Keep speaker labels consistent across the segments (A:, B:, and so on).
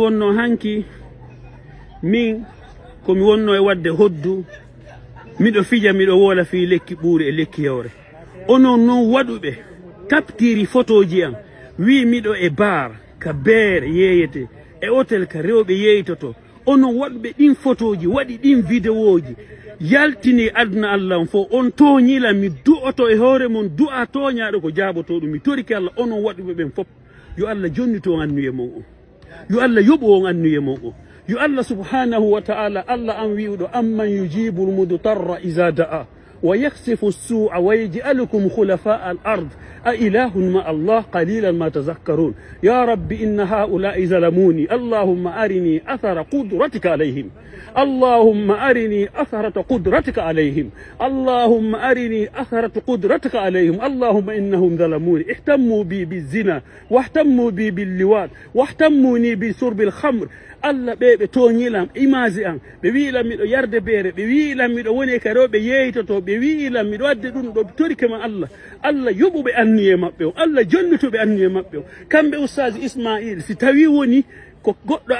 A: wonno hanki min komi wonno e wadde hoddu miɗo fija miɗo wola fi lekki ɓuuri e lekki yawre onon non waɗuɓe taptiri photoji am wi miɗo e bar ka beere yeyete e hotel ka rewɓe yeytoto onon waɗuɓe ɗin photoji waɗi ɗin vidéoji yaltini aduna Allah on fo on toñila mi du'oto e hoore mon du'a toñaɗo ko jaaboto ɗum mi toriki Allah onon waɗuɓe ɓen fof yo Allah jonnito on annuye mon o yo Allah yoɓo on annuye mon o yo Allah subhanahu wa ta'ala Allah an wi'uɗo amman yujibu lmudutarra iza da'a wa yaksifu as-su'a wa yaj'alukum khulafa'a al-ard أإله مع الله قليلا ما تذكرون يا رب إن هؤلاء ظلموني اللهم أرني أثر قدرتك عليهم اللهم أرني أثرة قدرتك عليهم اللهم أرني أثرة قدرتك عليهم اللهم إنهم ظلموني اهتموا بي بالزنا واهتموا بي باللواط واهتموني بشرب الخمر Allah ɓe toñilam image am ɓe wiilam miɗo yarde beere ɓe wiilam miɗo woni ka rewɓe yeytoto ɓe wiilam miɗo wadde ɗum ɗo torike ma Allah yoɓuɓe anniye maɓɓe o Allah jonnituɓe anniye maɓɓe o kamɓe ustaji Ismail si tawi woni ko goɗɗo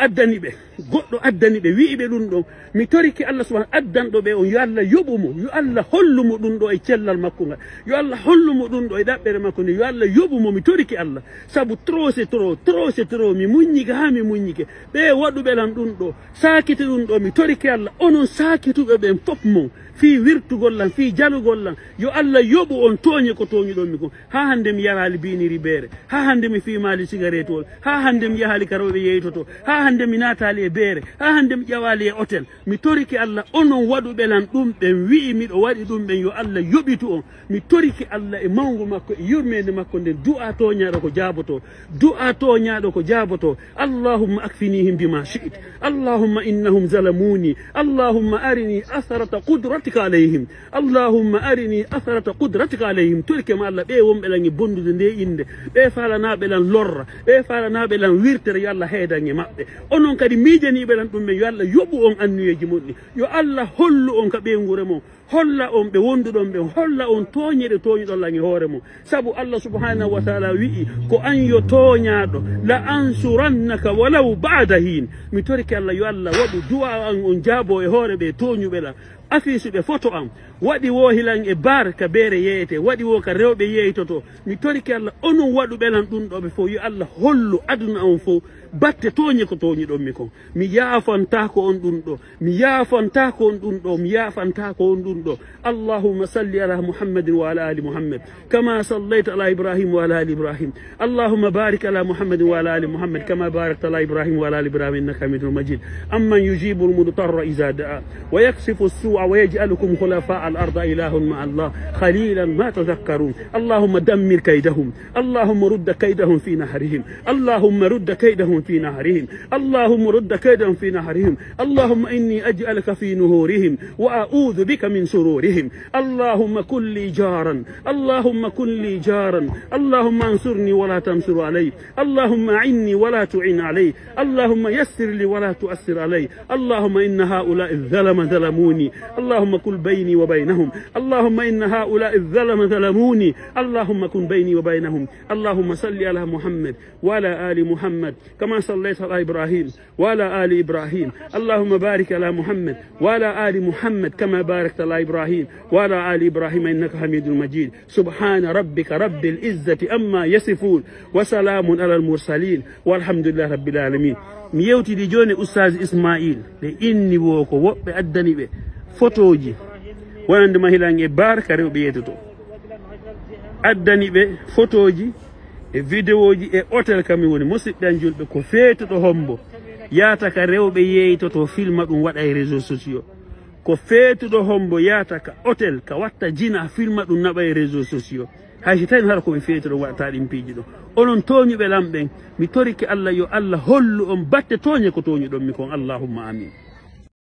A: addani ɓe wi'iɓe ɗum ɗon mi toriki Allah subhanahu addanɗo ɓe on yo Allah yoɓumo yo Allah hollumo ɗum ɗo e cellal makko ngal yo Allah hollumo ɗum ɗo e ɗaɓɓere makko nde yo Allah yoɓumo mi toriki Allah sabu trop c'est trop mi muññike ha mi muññike ɓe waɗuɓe lan ɗum ɗo sakiti ɗum ɗo mi toriki Allah onon sakituɓe ɓen fof mon fi wirtugol lan fi jalugol lan yo Allah yoɓu on toñe ko toñuɗon mi kon ha hande mi yarali biniri beere ha hande mi fimali cigarette ol ha hande mi yahali ka rewɓe yeytoto ha hande mi natali e beere ha hande mi ƴawali e hôtel mi toriki Allah onon waɗuɓe lan ɗum ɓen wi'i miɗo waɗi ɗum ɓen yo Allah yoɓitu on mi toriki Allah e mawgu makko e yurmede makko nden du'a toñaɗo ko jaaboto du'a toñaɗo ko jaaboto allahumma akfinihim bima shi'it allahumma innahum zalamuni allahumma arini asarata qudratika alayhim allahumma arini asarata qudratika alayhim torike ma Allah ɓe wonɓe lan e bondude nde inde ɓe falanaɓe lan lorra ɓe falanaɓe lan wirtere yo Allah heedan e maɓɓe onon kadi miijaniɓe lan ɗum ɓen yo Allah yoɓu on annuyeji mon ɗi yo Allah hollu on ka ɓeygure mon holla on ɓe wonduɗon ɓe holla on toñeɗe toñuɗon lan e hoore mon sabu Allah subhanahu wa ta'ala wi'i ko an yo toñaɗo la ansurannaka walaw ba'da hin mi toriki Allah yo Allah waɗu du'a an on jaabo e hoore ɓe toñuɓe lan afisuɓe photo am waɗi wo hilan e bar ka beere yeyete waɗi wo ka rewɓe yeytoto mi toriki Allah onon waɗuɓe lan ɗum ɗoɓe fof yo Allah hollu aduna on fof batte toñe ko toñiɗon mi kon mi yaafantako on ɗum ɗo mi yaafantako on ɗum ɗo mi yaafantako on ɗum ɗo allahumma salli ala muhammadin wa ala ali muhammad kama sallayta ala ibrahim wa ala ali ibrahim allahumma barik ala muhammadin wa ala ali muhammad kama barakta ala ibrahim wa ala ali ibrahim innaka hamidun majid amman yujibu almudarra iza da'a wa yaksifu as-su'a wa yaj'alukum khulafa'a al-ard ilahun ma'a Allah khalilan ma tadhakkarun allahumma dammir kaydahum allahumma rudd kaydahum fi nahrihim allahumma rudd kaydahum في نهرهم اللهم رد كيدهم في نهرهم اللهم إني أجعلك في نهورهم وأعوذ بك من شرورهم اللهم كن لي جارا اللهم كن لي جارا اللهم انصرني ولا تنصر علي اللهم أعني ولا تعن علي اللهم يسر لي ولا تؤثر علي اللهم إن هؤلاء الظلم ظلموني اللهم كن بيني وبينهم اللهم إن هؤلاء الظلم ظلموني اللهم كن بيني وبينهم اللهم صل على محمد وعلى آل محمد كما صليت على إبراهيم وعلى آل إبراهيم اللهم بارك على محمد وعلى آل محمد كما باركت على إبراهيم وعلى آل إبراهيم إنك حميد مجيد سبحان ربك رب العزة أما يصفون وسلام على المرسلين والحمد لله رب العالمين mi yewtidi joni ustaz Ismail de inni wo ko woɓɓe addani ɓe photoji wonande mahilan e bar ka rewɓe yeytoto addani ɓe photoji e vidéoji e hôtel kami woni musidɗan julɓe ko feetoto hombo yaata ka rewɓe yeytoto filma ɗum waɗa e réseaux sociaux ko feetuɗo hombo yaata ka hôtel ka watta jina filma ɗum naɓa e réseaux sociaux haysi tawi hara koɓe feetoto waɗata ɗin piiji ɗo onon toñuɓe lamɓen mi toriki Allah yo Allah hollu on batte toñe ko toñuɗon mi kon allahumma amin